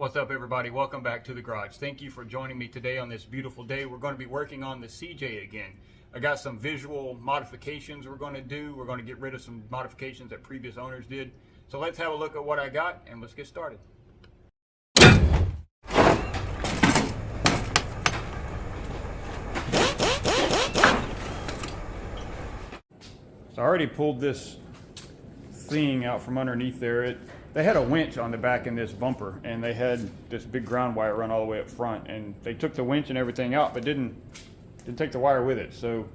What's up, everybody? Welcome back to the garage. Thank you for joining me today on this beautiful day. We're going to be working on the CJ again. I got some visual modifications we're going to do. We're going to get rid of some modifications that previous owners did. So let's have a look at what I got and let's get started. So I already pulled this thing out from underneath there. They had a winch on the back in this bumper, and they had this big ground wire run all the way up front, and they took the winch and everything out, but didn't take the wire with it. So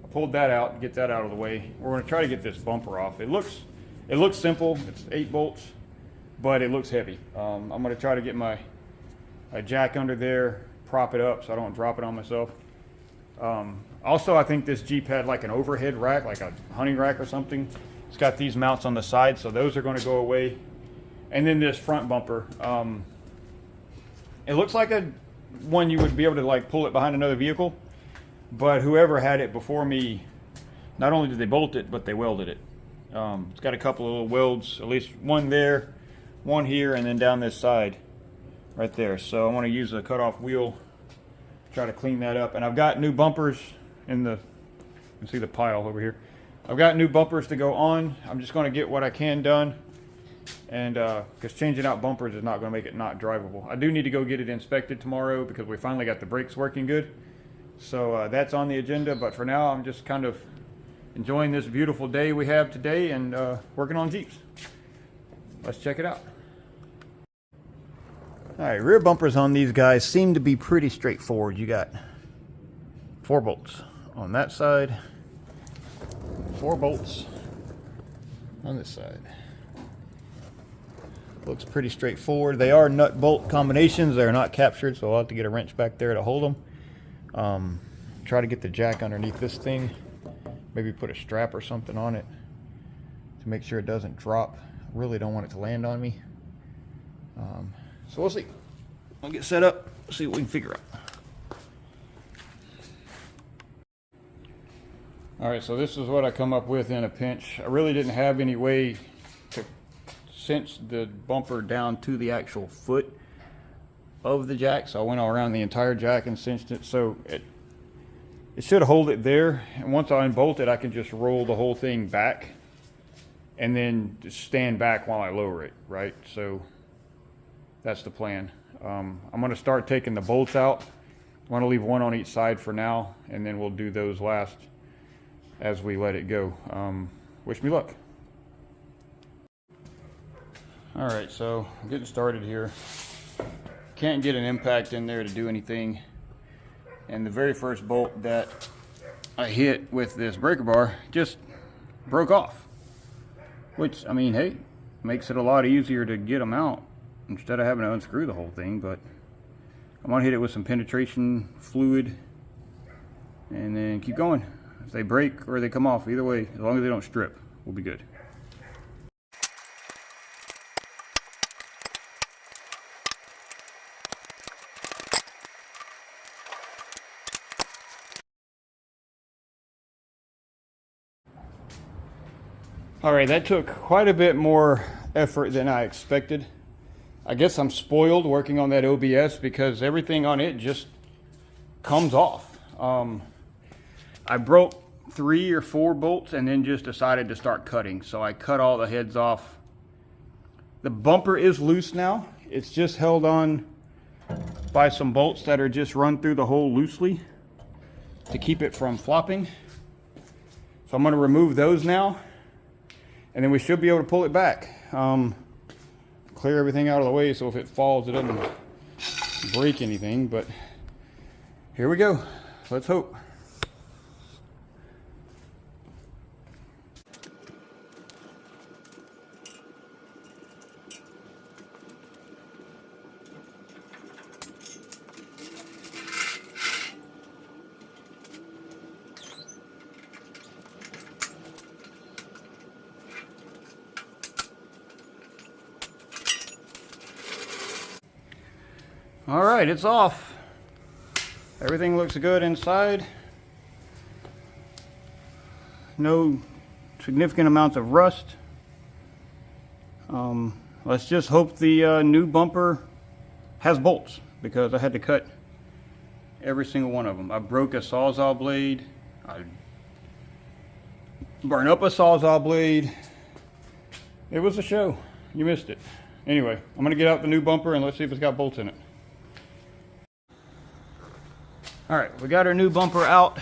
I pulled that out, get that out of the way. We're going to try to get this bumper off. It looks simple. It's 8 bolts, but it looks heavy. I'm going to try to get a jack under there, prop it up so I don't drop it on myself. Also, I think this Jeep had like an overhead rack, like a hunting rack or something. It's got these mounts on the side, so those are going to go away. And then this front bumper, it looks like one you would be able to like pull it behind another vehicle, but whoever had it before me, not only did they bolt it, but they welded it. It's got a couple of little welds, at least one there, one here, and then down this side right there. So I want to use a cutoff wheel, try to clean that up. And I've got new bumpers in the, you can see the pile over here. I've got new bumpers to go on. I'm just going to get what I can done, and because changing out bumpers is not going to make it not drivable. I do need to go get it inspected tomorrow because we finally got the brakes working good. So that's on the agenda, but for now I'm just kind of enjoying this beautiful day we have today and working on Jeeps. Let's check it out. All right, rear bumpers on these guys seem to be pretty straightforward. You got 4 bolts on that side, 4 bolts on this side. Looks pretty straightforward. They are nut bolt combinations. They're not captured, so I'll have to get a wrench back there to hold them. Try to get the jack underneath this thing. Maybe put a strap or something on it to make sure it doesn't drop. I really don't want it to land on me. So we'll see. I'll get set up, see what we can figure out. All right, so this is what I come up with in a pinch. I really didn't have any way to cinch the bumper down to the actual foot of the jack, so I went all around the entire jack and cinched it. So it should hold it there, and once I unbolt it, I can just roll the whole thing back and then just stand back while I lower it, right? So that's the plan. I'm going to start taking the bolts out. I want to leave one on each side for now, and then we'll do those last as we let it go. Wish me luck. All right, so I'm getting started here. Can't get an impact in there to do anything. And the very first bolt that I hit with this breaker bar just broke off. Which, I mean, hey, makes it a lot easier to get them out instead of having to unscrew the whole thing. But I'm gonna hit it with some penetration fluid and then keep going. If they break or they come off, either way, as long as they don't strip, we'll be good. All right, that took quite a bit more effort than I expected. I guess I'm spoiled working on that OBS because everything on it just comes off. I broke 3 or 4 bolts and then just decided to start cutting. So I cut all the heads off. The bumper is loose now. It's just held on by some bolts that are just run through the hole loosely to keep it from flopping. So I'm going to remove those now, and then we should be able to pull it back. Clear everything out of the way so if it falls it doesn't break anything, but here we go. Let's hope. All right, it's off. Everything looks good inside. No significant amounts of rust. Let's just hope the new bumper has bolts because I had to cut every single one of them. I broke a Sawzall blade. I burned up a Sawzall blade. It was a show. You missed it. Anyway, I'm gonna get out the new bumper and let's see if it's got bolts in it. All right, we got our new bumper out.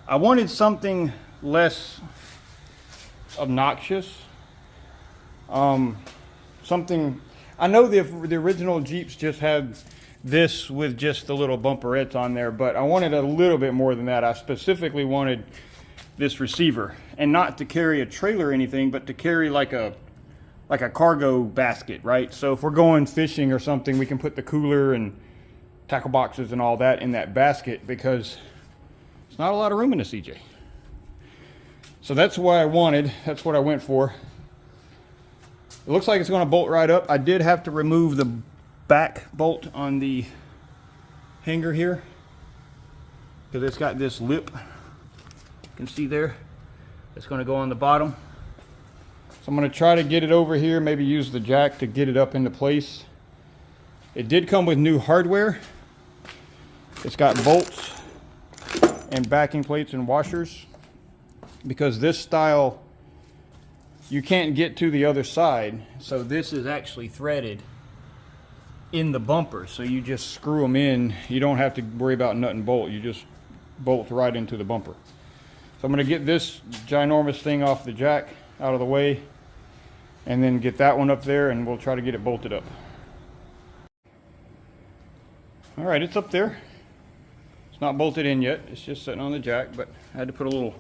I wanted something less obnoxious. Something, I know the original Jeeps just had this with just the little bumperettes on there, but I wanted a little bit more than that. I specifically wanted this receiver, and not to carry a trailer or anything, but to carry like a cargo basket, right? So if we're going fishing or something, we can put the cooler and tackle boxes and all that in that basket because there's not a lot of room in the CJ. So that's what I wanted. That's what I went for. It looks like it's going to bolt right up. I did have to remove the back bolt on the hanger here because it's got this lip. You can see there. It's going to go on the bottom. So I'm going to try to get it over here, maybe use the jack to get it up into place. It did come with new hardware. It's got bolts and backing plates and washers because this style you can't get to the other side, so this is actually threaded in the bumper, so you just screw them in. You don't have to worry about nut and bolt, you just bolt right into the bumper. So I'm going to get this ginormous thing off the jack out of the way and then get that one up there and we'll try to get it bolted up. All right, it's up there. It's not bolted in yet, it's just sitting on the jack, but I had to put a little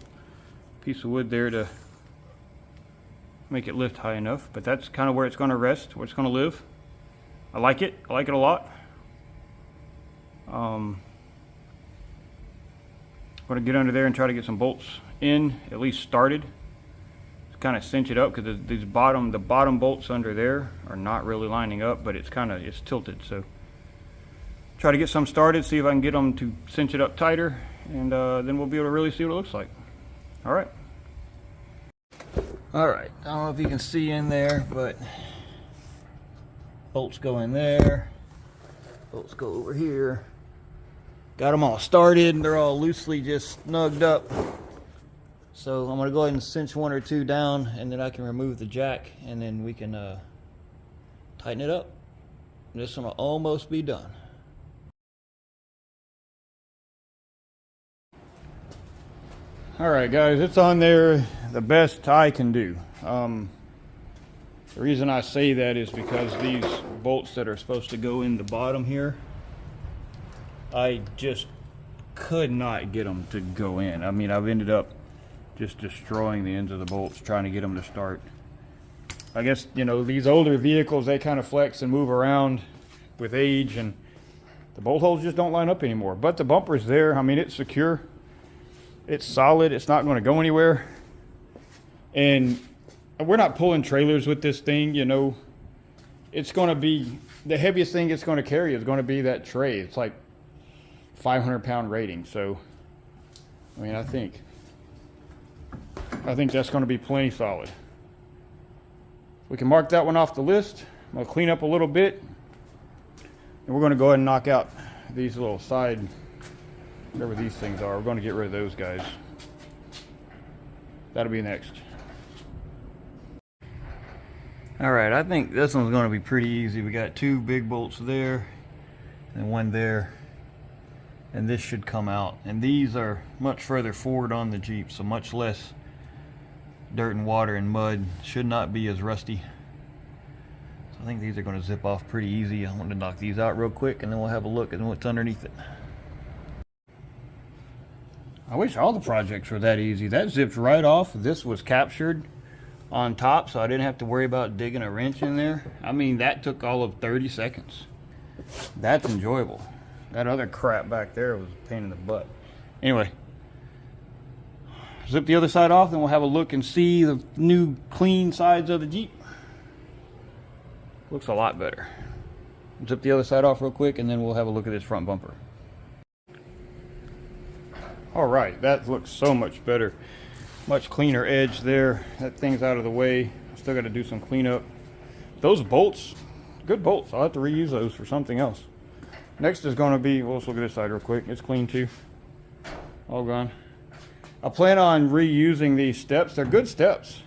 piece of wood there to make it lift high enough, but that's kind of where it's going to rest, where it's going to live. I like it a lot. I'm going to get under there and try to get some bolts in, at least started. Kind of cinch it up because the bottom bolts under there are not really lining up, but it's tilted, so try to get some started, see if I can get them to cinch it up tighter, and then we'll be able to really see what it looks like. All right. All right, I don't know if you can see in there, but bolts go in there, bolts go over here. Got them all started, they're all loosely just snugged up. So I'm gonna go ahead and cinch one or two down, and then I can remove the jack, and then we can tighten it up. This one will almost be done. All right, guys, it's on there the best I can do. The reason I say that is because these bolts that are supposed to go in the bottom here, I just could not get them to go in. I mean, I've ended up just destroying the ends of the bolts trying to get them to start. I guess, you know, these older vehicles, they kind of flex and move around with age, and the bolt holes just don't line up anymore. But the bumper's there. I mean, it's secure. It's solid. It's not going to go anywhere. And we're not pulling trailers with this thing, you know. It's going to be, the heaviest thing it's going to carry is going to be that tray. It's like 500-pound rating. So, I mean, I think that's going to be plenty solid. We can mark that one off the list. I'm going to clean up a little bit. And we're going to go ahead and knock out these little side, whatever these things are. We're going to get rid of those guys. That'll be next. All right, I think this one's going to be pretty easy. We got two big bolts there and one there, and this should come out. And these are much further forward on the Jeep, so much less dirt and water and mud. Should not be as rusty. So I think these are going to zip off pretty easy. I want to knock these out real quick, and then we'll have a look at what's underneath it. I wish all the projects were that easy. That zipped right off. This was captured on top, so I didn't have to worry about digging a wrench in there. I mean, that took all of 30 seconds. That's enjoyable. That other crap back there was a pain in the butt. Anyway, zip the other side off, then we'll have a look and see the new clean sides of the Jeep. Looks a lot better. Zip the other side off real quick, and then we'll have a look at this front bumper. All right, that looks so much better. Much cleaner edge there. That thing's out of the way. Still got to do some cleanup. Those bolts good bolts. I'll have to reuse those for something else. Next is going to be, well, let's look at this side real quick. It's clean too. All gone. I plan on reusing these steps. They're good steps.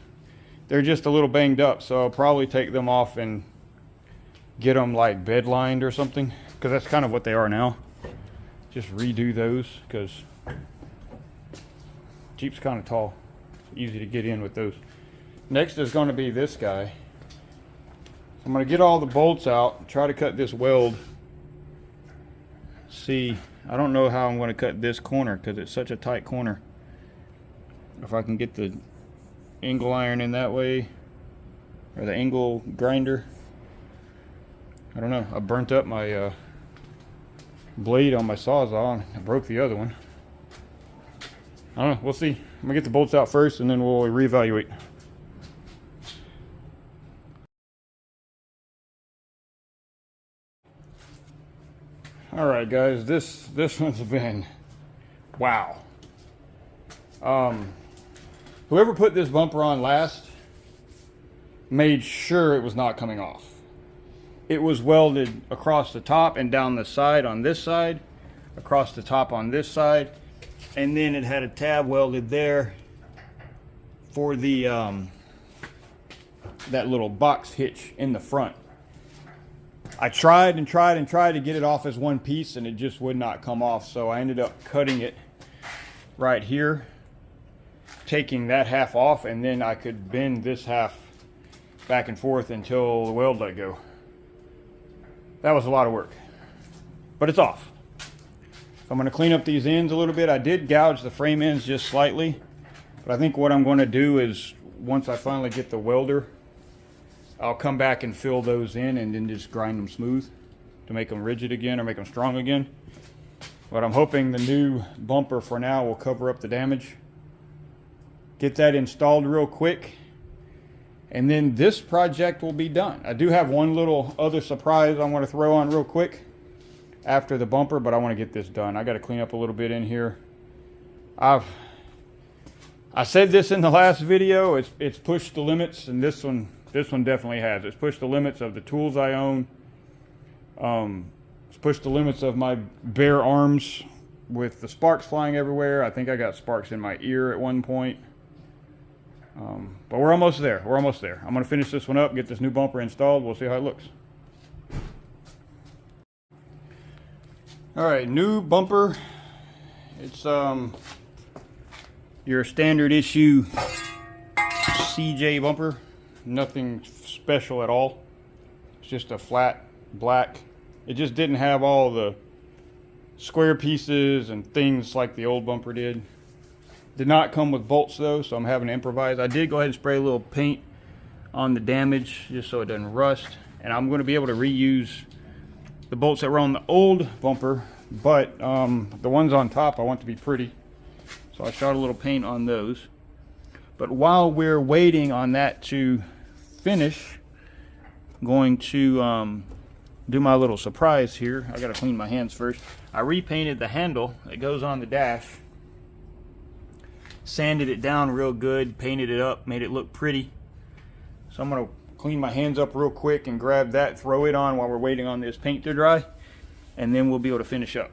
They're just a little banged up, so I'll probably take them off and get them like bed lined or something, because that's kind of what they are now. Just redo those, because Jeep's kind of tall. Easy to get in with those. Next is going to be this guy. I'm going to get all the bolts out, try to cut this weld. See, I don't know how I'm going to cut this corner because it's such a tight corner. If I can get the angle iron in that way, or the angle grinder. I don't know. I burnt up my blade on my Sawzall and I broke the other one. I don't know. We'll see. I'm going to get the bolts out first and then we'll reevaluate. Alright guys, this one's been, wow. Whoever put this bumper on last made sure it was not coming off. It was welded across the top and down the side on this side, across the top on this side, and then it had a tab welded there for the that little box hitch in the front. I tried and tried and tried to get it off as one piece and it just would not come off, so I ended up cutting it right here, taking that half off, and then I could bend this half back and forth until the weld let go. That was a lot of work, but it's off. So I'm going to clean up these ends a little bit. I did gouge the frame ends just slightly, but I think what I'm going to do is once I finally get the welder, I'll come back and fill those in and then just grind them smooth to make them rigid again or make them strong again. But I'm hoping the new bumper for now will cover up the damage. Get that installed real quick, and then this project will be done. I do have one little other surprise I want to throw on real quick after the bumper, but I want to get this done. I got to clean up a little bit in here. I said this in the last video, it's pushed the limits, and this one definitely has. It's pushed the limits of the tools I own. It's pushed the limits of my bare arms with the sparks flying everywhere. I think I got sparks in my ear at one point. But we're almost there. We're almost there. I'm going to finish this one up, get this new bumper installed. We'll see how it looks. All right, new bumper. It's your standard issue CJ bumper. Nothing special at all. It's just a flat black. It just didn't have all the square pieces and things like the old bumper did. Did not come with bolts though, so I'm having to improvise. I did go ahead and spray a little paint on the damage just so it doesn't rust, and I'm going to be able to reuse the bolts that were on the old bumper, but the ones on top I want to be pretty, so I shot a little paint on those. But while we're waiting on that to finish, I'm going to do my little surprise here. I gotta clean my hands first. I repainted the handle that goes on the dash, sanded it down real good, painted it up, made it look pretty. So I'm gonna clean my hands up real quick and grab that, throw it on while we're waiting on this paint to dry, and then we'll be able to finish up.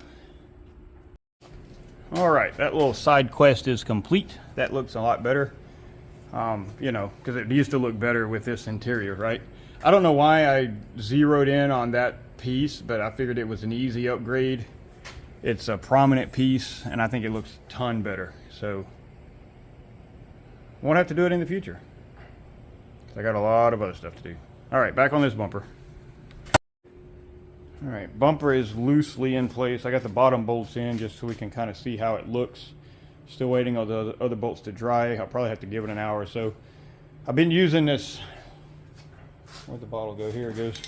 All right, that little side quest is complete. That looks a lot better. You know, because it used to look better with this interior, right? I don't know why I zeroed in on that piece, but I figured it was an easy upgrade. It's a prominent piece, and I think it looks a ton better. So, won't have to do it in the future. I got a lot of other stuff to do. All right, back on this bumper. All right, bumper is loosely in place. I got the bottom bolts in just so we can kind of see how it looks. Still waiting on the other bolts to dry. I'll probably have to give it an hour or so. I've been using this, where'd the bottle go? Here it goes.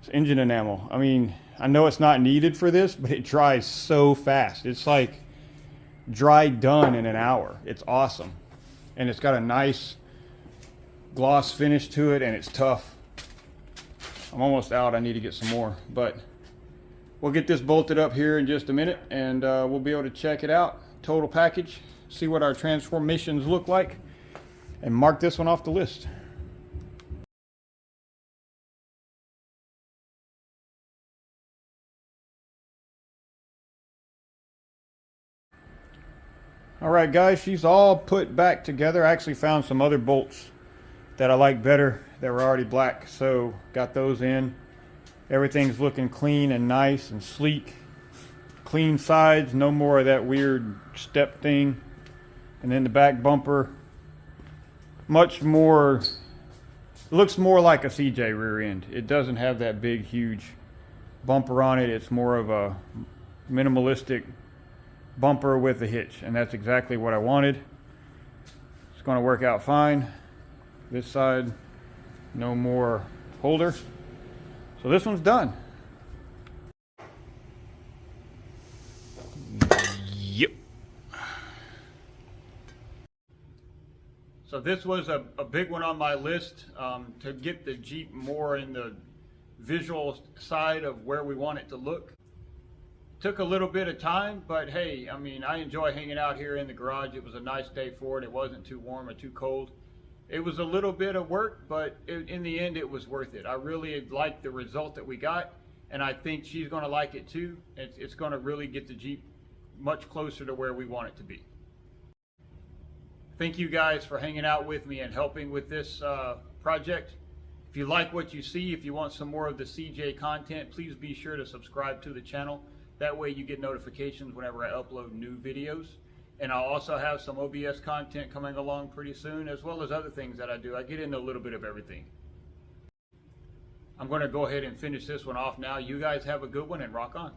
It's engine enamel. I mean, I know it's not needed for this, but it dries so fast. It's like dry done in an hour. It's awesome. And it's got a nice gloss finish to it, and it's tough. I'm almost out. I need to get some more, but we'll get this bolted up here in just a minute, and we'll be able to check it out. Total package, see what our transformations look like, and mark this one off the list. All right, guys, she's all put back together. I actually found some other bolts that I like better that were already black, so got those in. Everything's looking clean and nice and sleek. Clean sides, no more of that weird step thing. And then the back bumper, much more, looks more like a CJ rear end. It doesn't have that big, huge bumper on it. It's more of a minimalistic bumper with a hitch, and that's exactly what I wanted. It's going to work out fine. This side, no more holder. So this one's done. Yep. So this was a big one on my list, to get the Jeep more in the visual side of where we want it to look. Took a little bit of time, but hey, I mean, I enjoy hanging out here in the garage. It was a nice day for it. It wasn't too warm or too cold. It was a little bit of work, but in the end, it was worth it. I really liked the result that we got, and I think she's going to like it too. It's going to really get the Jeep much closer to where we want it to be. Thank you guys for hanging out with me and helping with this project. If you like what you see, if you want some more of the CJ content, please be sure to subscribe to the channel. That way you get notifications whenever I upload new videos. And I'll also have some OBS content coming along pretty soon, as well as other things that I do. I get into a little bit of everything. I'm going to go ahead and finish this one off now. You guys have a good one and rock on.